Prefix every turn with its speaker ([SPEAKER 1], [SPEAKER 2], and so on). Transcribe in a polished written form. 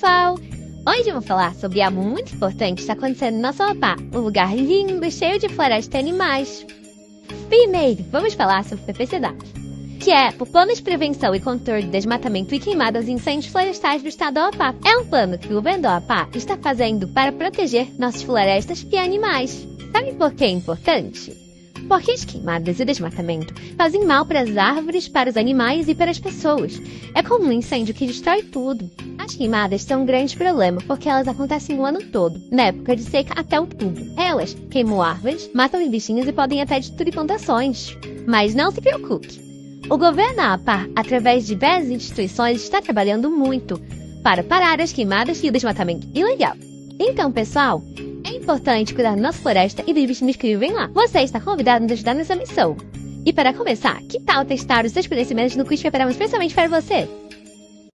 [SPEAKER 1] pessoal! Hoje eu vou falar sobre algo muito importante que está acontecendo no nosso Amapá, um lugar lindo, cheio de floresta e animais. Primeiro, vamos falar sobre o PPCW, que é o Plano de Prevenção e Controle de Desmatamento e Queimadas e Incêndios Florestais do Estado do Amapá. É um plano que o governo do Amapá está fazendo para proteger nossas florestas e animais. Sabe por que é importante? Porque as queimadas e o desmatamento fazem mal para as árvores, para os animais e para as pessoas. É como um incêndio que destrói tudo. As queimadas são um grande problema porque elas acontecem o ano todo, na época de seca até outubro. Elas queimam árvores, matam bichinhos e podem até destruir plantações. Mas não se preocupe. O governo do Amapá, através de diversas instituições, está trabalhando muito para parar as queimadas e o desmatamento ilegal. Então, pessoal, é importante cuidar da nossa floresta e dos bichinhos que vivem lá. Você está convidado a nos ajudar nessa missão. E para começar, que tal testar os seus conhecimentos no quiz que preparamos especialmente para você?